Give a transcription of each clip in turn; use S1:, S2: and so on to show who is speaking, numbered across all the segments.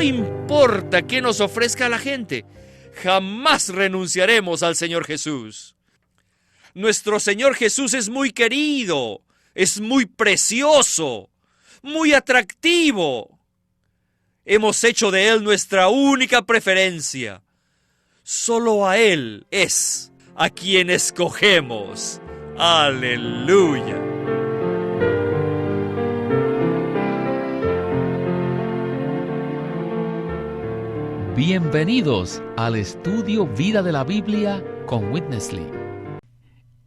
S1: no importa qué nos ofrezca la gente, jamás renunciaremos al Señor Jesús. Nuestro Señor Jesús es muy querido, es muy precioso, muy atractivo. Hemos hecho de Él nuestra única preferencia. Solo a Él es a quien escogemos. ¡Aleluya!
S2: Bienvenidos al estudio Vida de la Biblia con Witness Lee.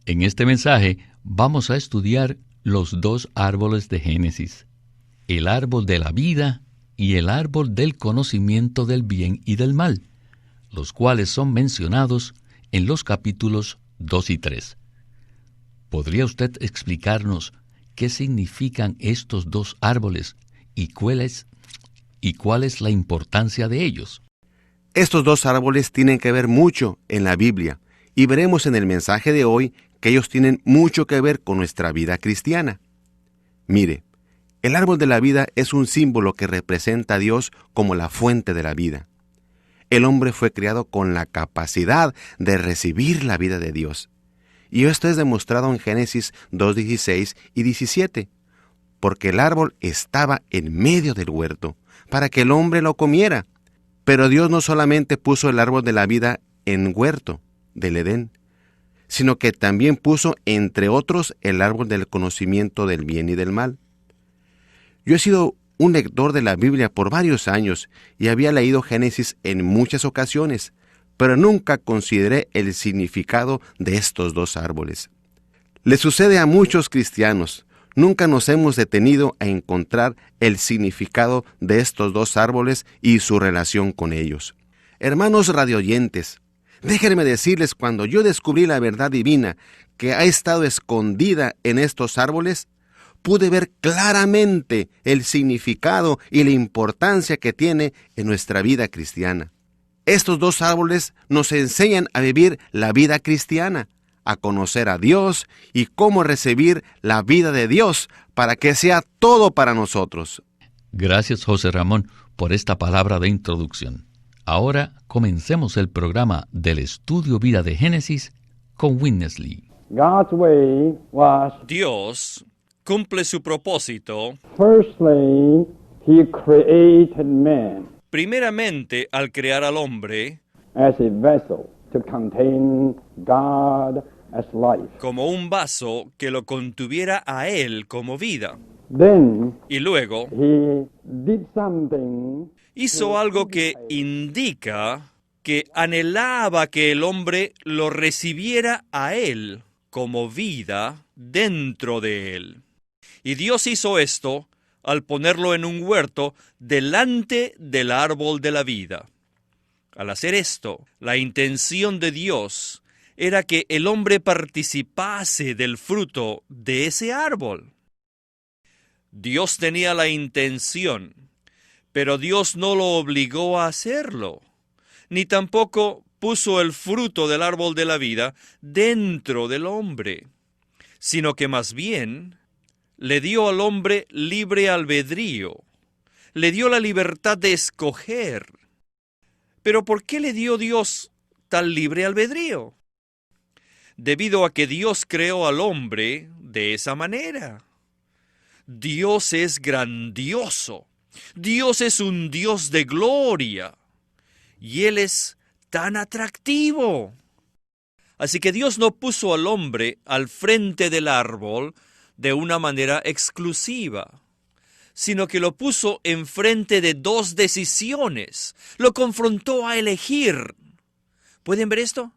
S2: En este mensaje vamos a estudiar los dos árboles de Génesis, el árbol de la vida y el árbol del conocimiento del bien y del mal, los cuales son mencionados en los capítulos 2 y 3. ¿Podría usted explicarnos qué significan estos dos árboles y cuál es la importancia de ellos?
S3: Estos dos árboles tienen que ver mucho en la Biblia y veremos en el mensaje de hoy que ellos tienen mucho que ver con nuestra vida cristiana. Mire, el árbol de la vida es un símbolo que representa a Dios como la fuente de la vida. El hombre fue creado con la capacidad de recibir la vida de Dios. Y esto es demostrado en Génesis 2:16 y 17, porque el árbol estaba en medio del huerto, para que el hombre lo comiera. Pero Dios no solamente puso el árbol de la vida en huerto del Edén, sino que también puso, entre otros, el árbol del conocimiento del bien y del mal. Yo he sido un lector de la Biblia por varios años y había leído Génesis en muchas ocasiones, pero nunca consideré el significado de estos dos árboles. Le sucede a muchos cristianos. Nunca nos hemos detenido a encontrar el significado de estos dos árboles y su relación con ellos. Hermanos radioyentes, déjenme decirles, cuando yo descubrí la verdad divina que ha estado escondida en estos árboles, pude ver claramente el significado y la importancia que tiene en nuestra vida cristiana. Estos dos árboles nos enseñan a vivir la vida cristiana, a conocer a Dios y cómo recibir la vida de Dios para que sea todo para nosotros.
S2: Gracias, José Ramón, por esta palabra de introducción. Ahora comencemos el programa del estudio Vida de Génesis con Witness Lee.
S1: Dios cumple su propósito.
S4: Firstly, He created man
S1: Primeramente, al crear al hombre
S4: as a vessel to contain God as life.
S1: como un vaso que lo contuviera a él como vida.
S4: Then
S1: Y luego
S4: He did something
S1: hizo algo que indica que anhelaba que el hombre lo recibiera a él como vida dentro de él. Y Dios hizo esto al ponerlo en un huerto delante del árbol de la vida. Al hacer esto, la intención de Dios era que el hombre participase del fruto de ese árbol. Dios tenía la intención, pero Dios no lo obligó a hacerlo, ni tampoco puso el fruto del árbol de la vida dentro del hombre, sino que más bien le dio al hombre libre albedrío, le dio la libertad de escoger. ¿Pero por qué le dio Dios tal libre albedrío? Debido a que Dios creó al hombre de esa manera. Dios es grandioso. Dios es un Dios de gloria. Y Él es tan atractivo. Así que Dios no puso al hombre al frente del árbol de una manera exclusiva, sino que lo puso enfrente de dos decisiones. Lo confrontó a elegir. ¿Pueden ver esto?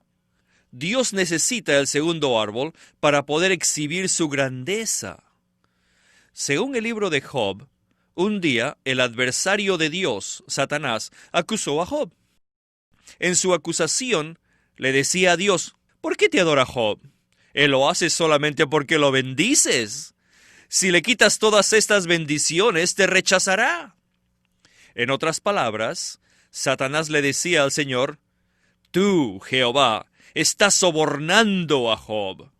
S1: Dios necesita el segundo árbol para poder exhibir su grandeza. Según el libro de Job, un día el adversario de Dios, Satanás, acusó a Job. En su acusación le decía a Dios: ¿por qué te adora Job? Él lo hace solamente porque lo bendices. Si le quitas todas estas bendiciones, te rechazará. En otras palabras, Satanás le decía al Señor: tú, Jehová, estás sobornando a Job.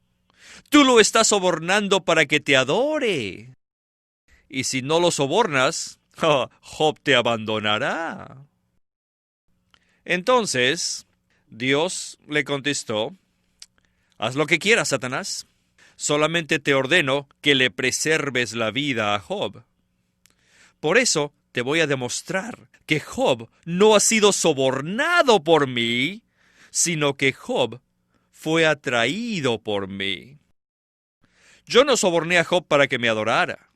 S1: Tú lo estás sobornando para que te adore. Y si no lo sobornas, Job te abandonará. Entonces, Dios le contestó, haz lo que quieras, Satanás. Solamente te ordeno que le preserves la vida a Job. Por eso te voy a demostrar que Job no ha sido sobornado por mí, sino que Job fue atraído por mí. Yo no soborné a Job para que me adorara,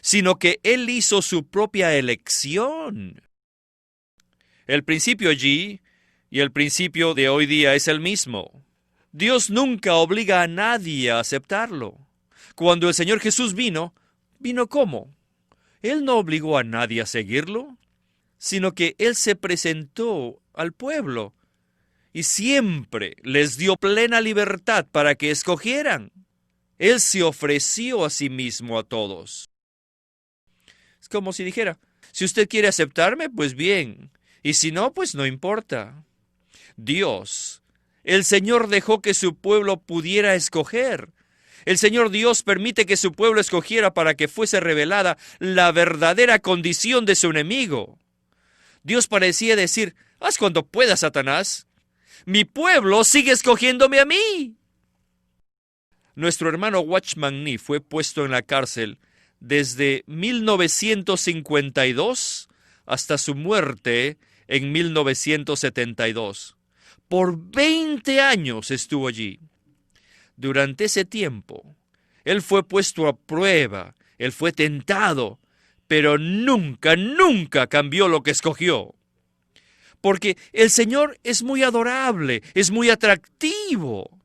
S1: sino que él hizo su propia elección. El principio allí y el principio de hoy día es el mismo. Dios nunca obliga a nadie a aceptarlo. Cuando el Señor Jesús vino, ¿vino cómo? Él no obligó a nadie a seguirlo, sino que Él se presentó al pueblo y siempre les dio plena libertad para que escogieran. Él se ofreció a sí mismo a todos. Es como si dijera, si usted quiere aceptarme, pues bien, y si no, pues no importa. Dios, el Señor dejó que su pueblo pudiera escoger. El Señor Dios permite que su pueblo escogiera para que fuese revelada la verdadera condición de su enemigo. Dios parecía decir, haz cuando puedas, Satanás. Mi pueblo sigue escogiéndome a mí. Nuestro hermano Watchman Nee fue puesto en la cárcel desde 1952 hasta su muerte en 1972. Por 20 años estuvo allí. Durante ese tiempo, él fue puesto a prueba, él fue tentado, pero nunca, nunca cambió lo que escogió. Porque el Señor es muy adorable, es muy atractivo.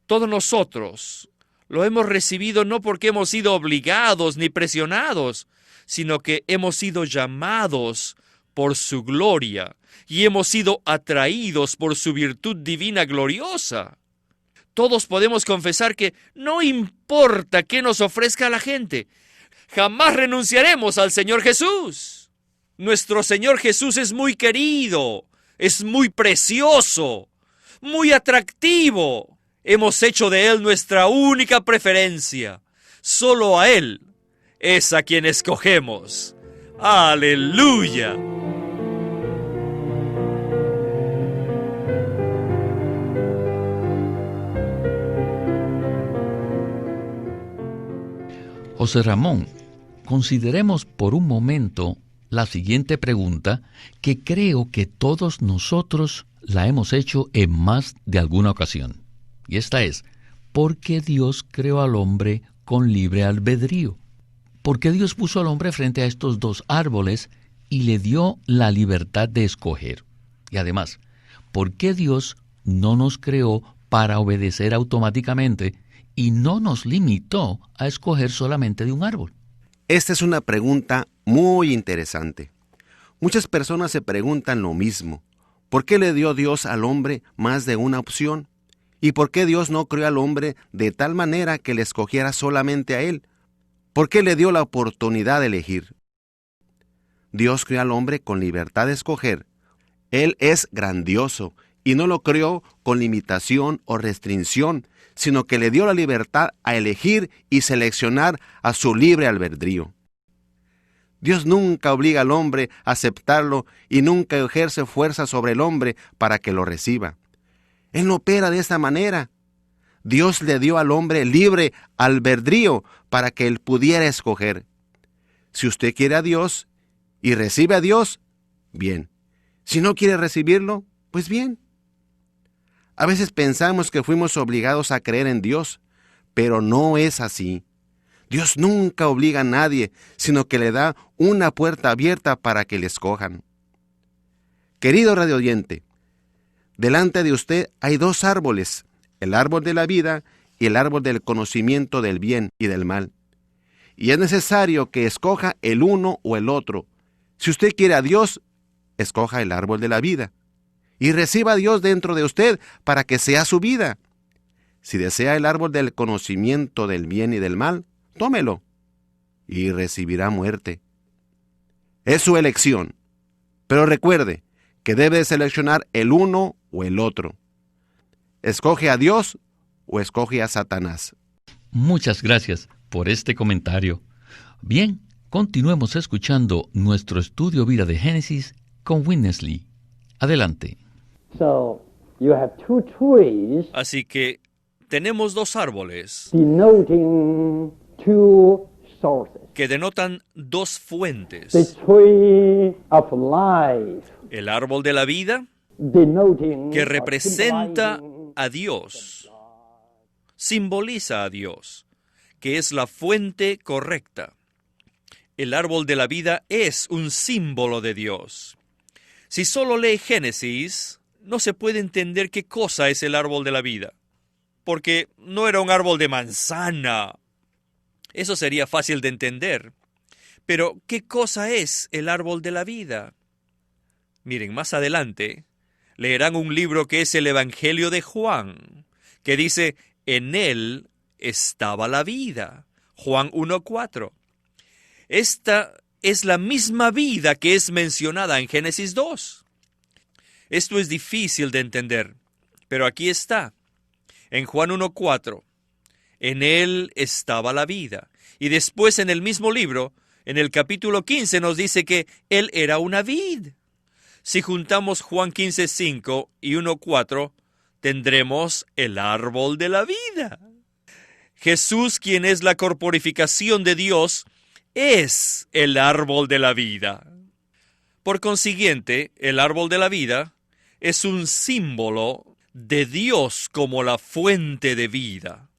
S1: Todos nosotros lo hemos recibido no porque hemos sido obligados ni presionados, sino que hemos sido llamados por su gloria y hemos sido atraídos por su virtud divina gloriosa. Todos podemos confesar que no importa qué nos ofrezca la gente, jamás renunciaremos al Señor Jesús. Nuestro Señor Jesús es muy querido, es muy precioso, muy atractivo. Hemos hecho de Él nuestra única preferencia. Solo a Él es a quien escogemos. ¡Aleluya!
S2: José Ramón, consideremos por un momento la siguiente pregunta que creo que todos nosotros la hemos hecho en más de alguna ocasión. Y esta es, ¿por qué Dios creó al hombre con libre albedrío? ¿Por qué Dios puso al hombre frente a estos dos árboles y le dio la libertad de escoger? Y además, ¿por qué Dios no nos creó para obedecer automáticamente y no nos limitó a escoger solamente de un árbol?
S3: Esta es una pregunta muy interesante. Muchas personas se preguntan lo mismo. ¿Por qué le dio Dios al hombre más de una opción? ¿Y por qué Dios no creó al hombre de tal manera que le escogiera solamente a él? ¿Por qué le dio la oportunidad de elegir? Dios creó al hombre con libertad de escoger. Él es grandioso y no lo creó con limitación o restricción, sino que le dio la libertad a elegir y seleccionar a su libre albedrío. Dios nunca obliga al hombre a aceptarlo y nunca ejerce fuerza sobre el hombre para que lo reciba. Él no opera de esta manera. Dios le dio al hombre libre albedrío para que él pudiera escoger. Si usted quiere a Dios y recibe a Dios, bien. Si no quiere recibirlo, pues bien. A veces pensamos que fuimos obligados a creer en Dios, pero no es así. Dios nunca obliga a nadie, sino que le da una puerta abierta para que le escojan. Querido radioyente, delante de usted hay dos árboles, el árbol de la vida y el árbol del conocimiento del bien y del mal. Y es necesario que escoja el uno o el otro. Si usted quiere a Dios, escoja el árbol de la vida y reciba a Dios dentro de usted para que sea su vida. Si desea el árbol del conocimiento del bien y del mal, tómelo y recibirá muerte. Es su elección, pero recuerde que debe seleccionar el uno o el otro. ¿Escoge a Dios o escoge a Satanás?
S2: Muchas gracias por este comentario. Bien, Continuemos escuchando nuestro estudio Vida de Génesis con Witness Lee. Adelante.
S4: So you have two trees
S1: Así que tenemos dos árboles
S4: denoting two sources.
S1: que denotan dos fuentes.
S4: The tree of life
S1: El árbol de la vida,
S4: denoting
S1: que
S4: or
S1: representa
S4: symbolizing
S1: a Dios, simboliza a Dios, que es la fuente correcta. El árbol de la vida es un símbolo de Dios. Si solo lee Génesis, no se puede entender qué cosa es el árbol de la vida, porque no era un árbol de manzana. Eso sería fácil de entender. Pero, ¿qué cosa es el árbol de la vida? Miren, más adelante leerán un libro que es el Evangelio de Juan, que dice, en él estaba la vida. Juan 1:4. Esta es la misma vida que es mencionada en Génesis 2. Esto es difícil de entender, pero aquí está. En Juan 1:4, en él estaba la vida. Y después en el mismo libro, en el capítulo 15, nos dice que él era una vid. Si juntamos Juan 15:5 y 1:4, tendremos el árbol de la vida. Jesús, quien es la corporificación de Dios, es el árbol de la vida. Por consiguiente, el árbol de la vida es un símbolo de Dios como la fuente de vida.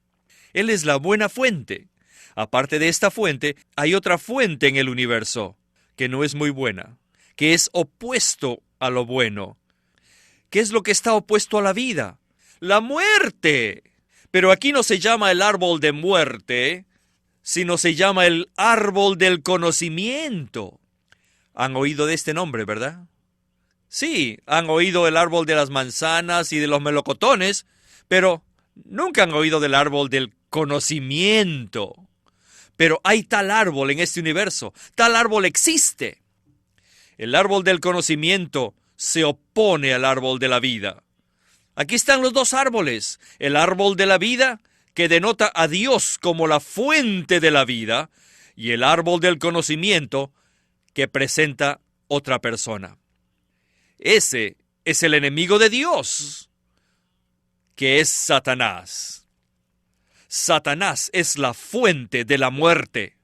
S1: Él es la buena fuente. Aparte de esta fuente, hay otra fuente en el universo que no es muy buena, que es opuesto a lo bueno. ¿Qué es lo que está opuesto a la vida? La muerte. Pero aquí no se llama el árbol de muerte, sino se llama el árbol del conocimiento. ¿Han oído de este nombre, verdad? Sí, han oído el árbol de las manzanas y de los melocotones, pero nunca han oído del árbol del conocimiento. Pero hay tal árbol en este universo, tal árbol existe. El árbol del conocimiento se opone al árbol de la vida. Aquí están los dos árboles, el árbol de la vida, que denota a Dios como la fuente de la vida, y el árbol del conocimiento, que presenta otra persona. Ese es el enemigo de Dios, que es Satanás. Satanás es la fuente de la muerte.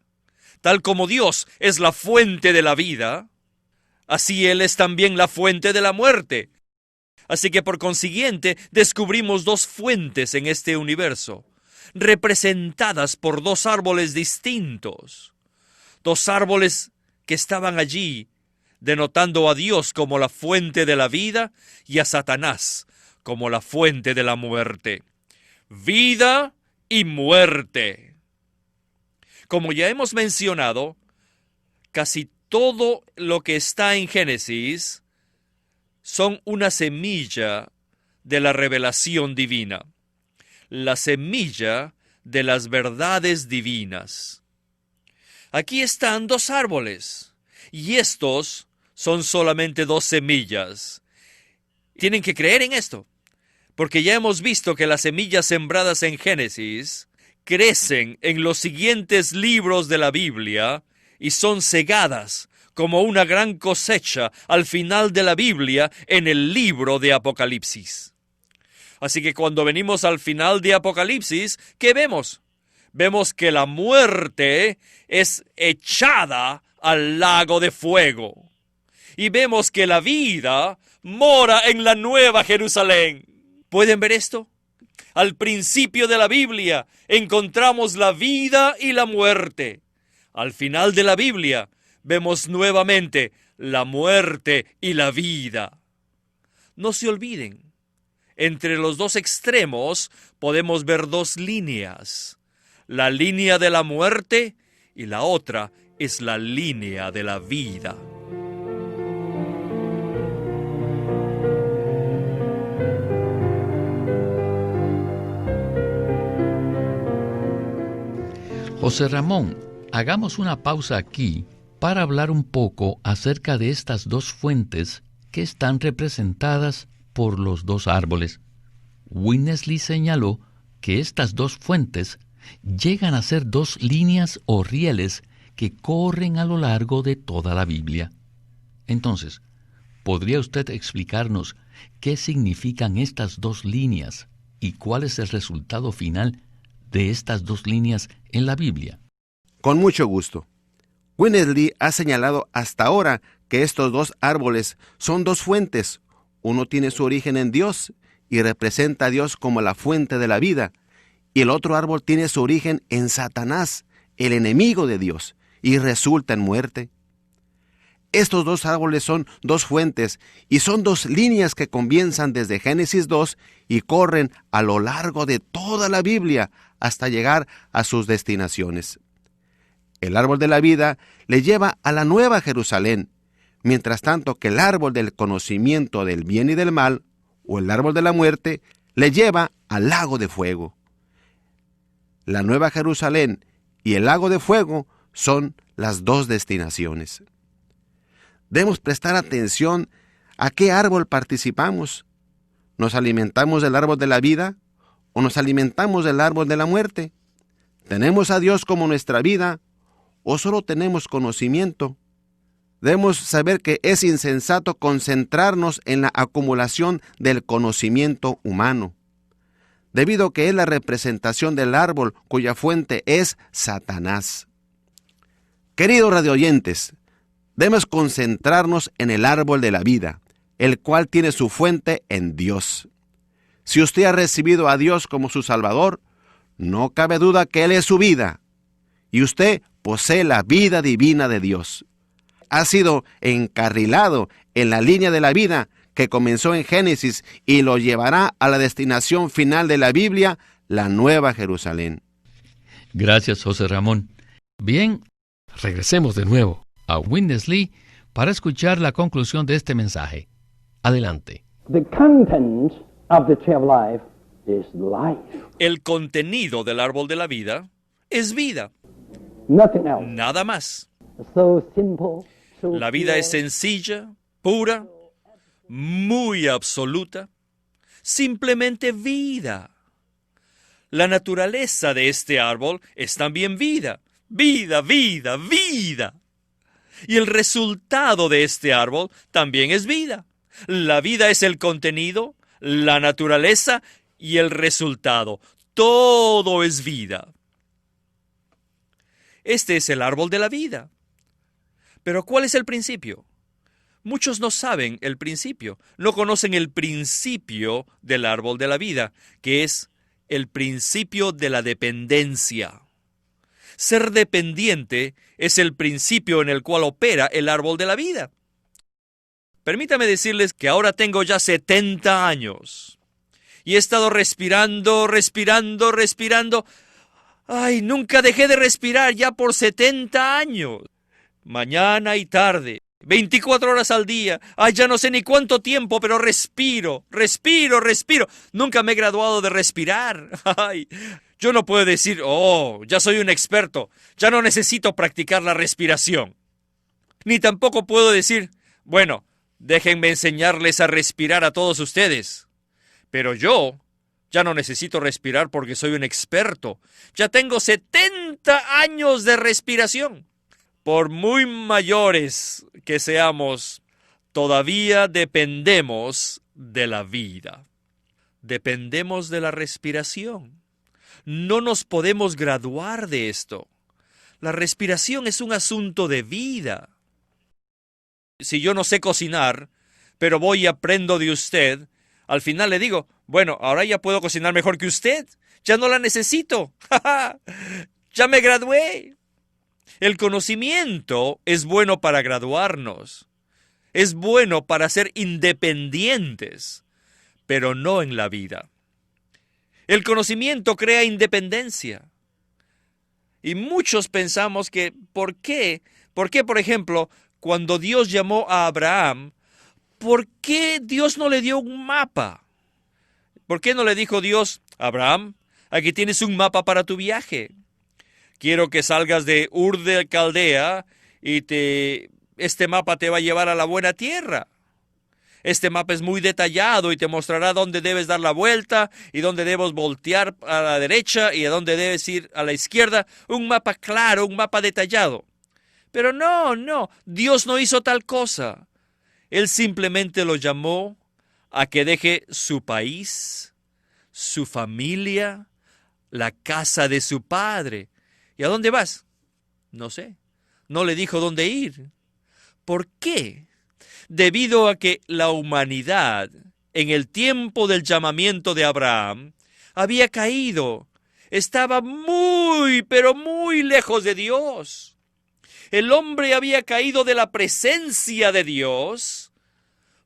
S1: Tal como Dios es la fuente de la vida, así Él es también la fuente de la muerte. Así que por consiguiente descubrimos dos fuentes en este universo, representadas por dos árboles distintos. Dos árboles que estaban allí, denotando a Dios como la fuente de la vida y a Satanás como la fuente de la muerte. Vida y muerte. Como ya hemos mencionado, casi todo lo que está en Génesis son una semilla de la revelación divina, la semilla de las verdades divinas. Aquí están dos árboles, y estos son solamente dos semillas. Tienen que creer en esto, porque ya hemos visto que las semillas sembradas en Génesis crecen en los siguientes libros de la Biblia y son cegadas como una gran cosecha al final de la Biblia en el libro de Apocalipsis. Así que cuando venimos al final de Apocalipsis, ¿qué vemos? Vemos que la muerte es echada al lago de fuego. Y vemos que la vida mora en la Nueva Jerusalén. ¿Pueden ver esto? Al principio de la Biblia encontramos la vida y la muerte. Al final de la Biblia vemos nuevamente la muerte y la vida. No se olviden, entre los dos extremos podemos ver dos líneas. La línea de la muerte y la otra es la línea de la vida.
S2: José Ramón, hagamos una pausa aquí para hablar un poco acerca de estas dos fuentes que están representadas por los dos árboles. Witness Lee señaló que estas dos fuentes llegan a ser dos líneas o rieles que corren a lo largo de toda la Biblia. Entonces, ¿podría usted explicarnos qué significan estas dos líneas y cuál es el resultado final de estas dos líneas en la Biblia?
S3: Con mucho gusto. Winnesley ha señalado hasta ahora que estos dos árboles son dos fuentes. Uno tiene su origen en Dios y representa a Dios como la fuente de la vida, y el otro árbol tiene su origen en Satanás, el enemigo de Dios, y resulta en muerte. Estos dos árboles son dos fuentes y son dos líneas que comienzan desde Génesis 2 y corren a lo largo de toda la Biblia hasta llegar a sus destinaciones. El árbol de la vida le lleva a la Nueva Jerusalén, mientras tanto que el árbol del conocimiento del bien y del mal, o el árbol de la muerte, le lleva al lago de fuego. La Nueva Jerusalén y el lago de fuego son las dos destinaciones. Debemos prestar atención a qué árbol participamos. ¿Nos alimentamos del árbol de la vida o nos alimentamos del árbol de la muerte? ¿Tenemos a Dios como nuestra vida o solo tenemos conocimiento? Debemos saber que es insensato concentrarnos en la acumulación del conocimiento humano, debido a que es la representación del árbol cuya fuente es Satanás. Queridos radioyentes, debemos concentrarnos en el árbol de la vida, el cual tiene su fuente en Dios. Si usted ha recibido a Dios como su Salvador, no cabe duda que Él es su vida, y usted posee la vida divina de Dios. Ha sido encarrilado en la línea de la vida que comenzó en Génesis y lo llevará a la destinación final de la Biblia, la Nueva Jerusalén.
S2: Gracias, José Ramón. Bien, regresemos de nuevo a Witness Lee para escuchar la conclusión de este mensaje. Adelante.
S4: The content of the tree of life is life.
S1: El contenido del árbol de la vida es vida.
S4: Nothing else.
S1: Nada más.
S4: So simple, so
S1: La vida
S4: pure.
S1: es sencilla, pura, muy absoluta, simplemente vida. La naturaleza de este árbol es también vida, vida, vida, vida. Y el resultado de este árbol también es vida. La vida es el contenido, la naturaleza y el resultado. Todo es vida. Este es el árbol de la vida. Pero ¿cuál es el principio? Muchos no saben el principio, no conocen el principio del árbol de la vida, que es el principio de la dependencia. Ser dependiente es el principio en el cual opera el árbol de la vida. Permítame decirles que ahora tengo ya 70 años y he estado respirando. Ay, nunca dejé de respirar ya por 70 años. Mañana y tarde, 24 horas al día. Ay, ya no sé ni cuánto tiempo, pero respiro. Nunca me he graduado de respirar. Ay, yo no puedo decir, ya soy un experto. Ya no necesito practicar la respiración. Ni tampoco puedo decir, bueno, déjenme enseñarles a respirar a todos ustedes. Pero yo ya no necesito respirar porque soy un experto. Ya tengo 70 años de respiración. Por muy mayores que seamos, todavía dependemos de la vida. Dependemos de la respiración. No nos podemos graduar de esto. La respiración es un asunto de vida. Si yo no sé cocinar, pero voy y aprendo de usted, al final le digo, bueno, ahora ya puedo cocinar mejor que usted. Ya no la necesito. Ya me gradué. El conocimiento es bueno para graduarnos. Es bueno para ser independientes, pero no en la vida. El conocimiento crea independencia. Y muchos pensamos que, ¿por qué? ¿Por qué, por ejemplo, cuando Dios llamó a Abraham, ¿por qué Dios no le dio un mapa? ¿Por qué no le dijo Dios, Abraham, aquí tienes un mapa para tu viaje? Quiero que salgas de Ur de Caldea y este mapa te va a llevar a la buena tierra. Este mapa es muy detallado y te mostrará dónde debes dar la vuelta y dónde debes voltear a la derecha y a dónde debes ir a la izquierda. Un mapa claro, un mapa detallado. Pero no, Dios no hizo tal cosa. Él simplemente lo llamó a que deje su país, su familia, la casa de su padre. ¿Y a dónde vas? No sé. No le dijo dónde ir. ¿Por qué? Debido a que la humanidad, en el tiempo del llamamiento de Abraham, había caído. Estaba muy, pero muy lejos de Dios. El hombre había caído de la presencia de Dios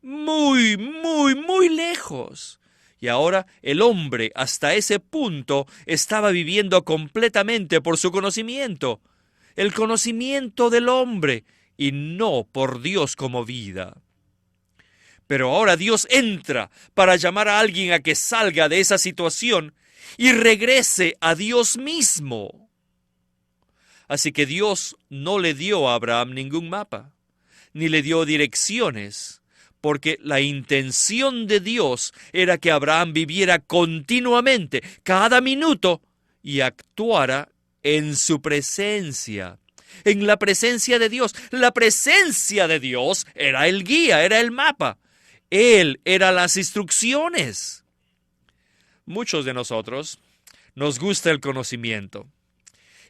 S1: muy, muy, muy lejos. Y ahora el hombre hasta ese punto estaba viviendo completamente por su conocimiento. El conocimiento del hombre y no por Dios como vida. Pero ahora Dios entra para llamar a alguien a que salga de esa situación y regrese a Dios mismo. Así que Dios no le dio a Abraham ningún mapa, ni le dio direcciones, porque la intención de Dios era que Abraham viviera continuamente, cada minuto, y actuara en su presencia, en la presencia de Dios. La presencia de Dios era el guía, era el mapa. Él era las instrucciones. Muchos de nosotros nos gusta el conocimiento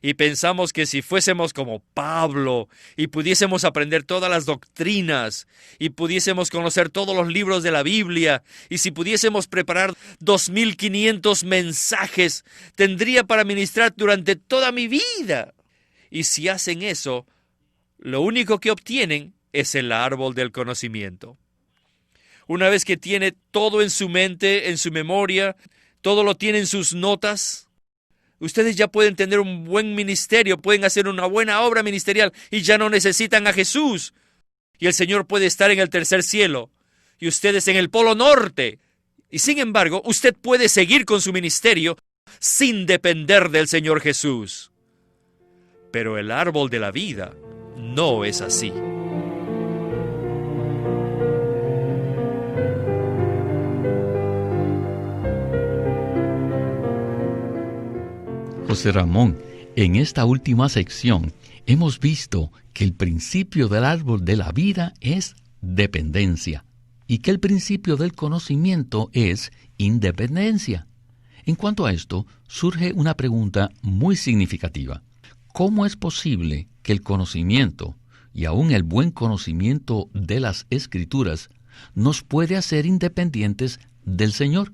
S1: y pensamos que si fuésemos como Pablo y pudiésemos aprender todas las doctrinas y pudiésemos conocer todos los libros de la Biblia y si pudiésemos preparar 2500 mensajes, tendría para ministrar durante toda mi vida. Y si hacen eso, lo único que obtienen es el árbol del conocimiento. Una vez que tiene todo en su mente, en su memoria, todo lo tiene en sus notas, ustedes ya pueden tener un buen ministerio, pueden hacer una buena obra ministerial y ya no necesitan a Jesús. Y el Señor puede estar en el tercer cielo y ustedes en el polo norte. Y sin embargo, usted puede seguir con su ministerio sin depender del Señor Jesús. Pero el árbol de la vida no es así.
S2: José Ramón, en esta última sección hemos visto que el principio del árbol de la vida es dependencia y que el principio del conocimiento es independencia. En cuanto a esto, surge una pregunta muy significativa. ¿Cómo es posible que el conocimiento, y aún el buen conocimiento de las Escrituras, nos puede hacer independientes del Señor?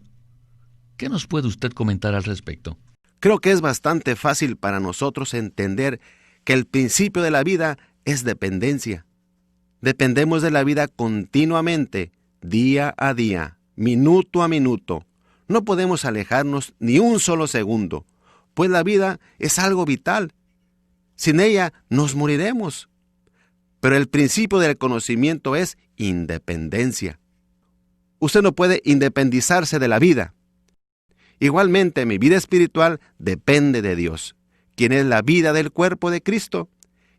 S2: ¿Qué nos puede usted comentar al respecto?
S3: Creo que es bastante fácil para nosotros entender que el principio de la vida es dependencia. Dependemos de la vida continuamente, día a día, minuto a minuto. No podemos alejarnos ni un solo segundo, pues la vida es algo vital. Sin ella nos moriremos. Pero el principio del conocimiento es independencia. Usted no puede independizarse de la vida. Igualmente, mi vida espiritual depende de Dios, quien es la vida del cuerpo de Cristo,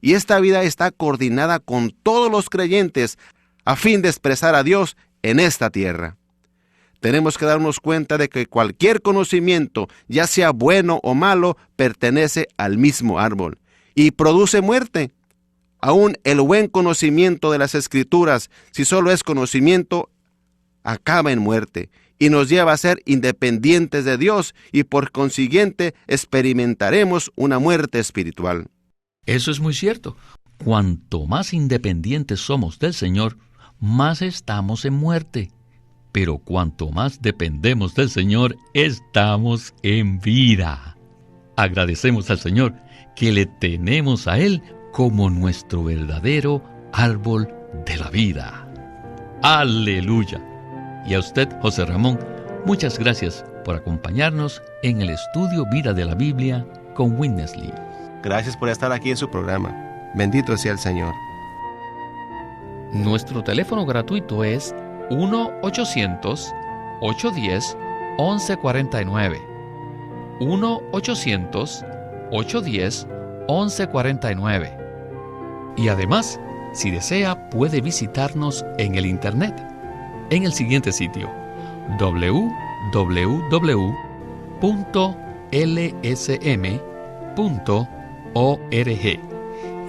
S3: y esta vida está coordinada con todos los creyentes a fin de expresar a Dios en esta tierra. Tenemos que darnos cuenta de que cualquier conocimiento, ya sea bueno o malo, pertenece al mismo árbol y produce muerte. Aún el buen conocimiento de las Escrituras, si solo es conocimiento, acaba en muerte y nos lleva a ser independientes de Dios y por consiguiente experimentaremos una muerte espiritual.
S2: Eso es muy cierto. Cuanto más independientes somos del Señor, más estamos en muerte. Pero cuanto más dependemos del Señor, estamos en vida. Agradecemos al Señor que le tenemos a Él como nuestro verdadero árbol de la vida. ¡Aleluya! Y a usted, José Ramón, muchas gracias por acompañarnos en el estudio Vida de la Biblia con Witness Lee.
S3: Gracias por estar aquí en su programa. Bendito sea el Señor.
S2: Nuestro teléfono gratuito es 1-800-810-1149. 1-800-810-1149. Y además, si desea, puede visitarnos en el Internet, en el siguiente sitio: www.lsm.org.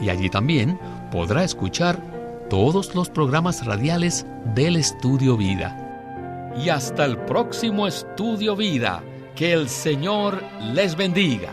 S2: Y allí también podrá escuchar todos los programas radiales del Estudio Vida. Y hasta el próximo Estudio Vida. Que el Señor les bendiga.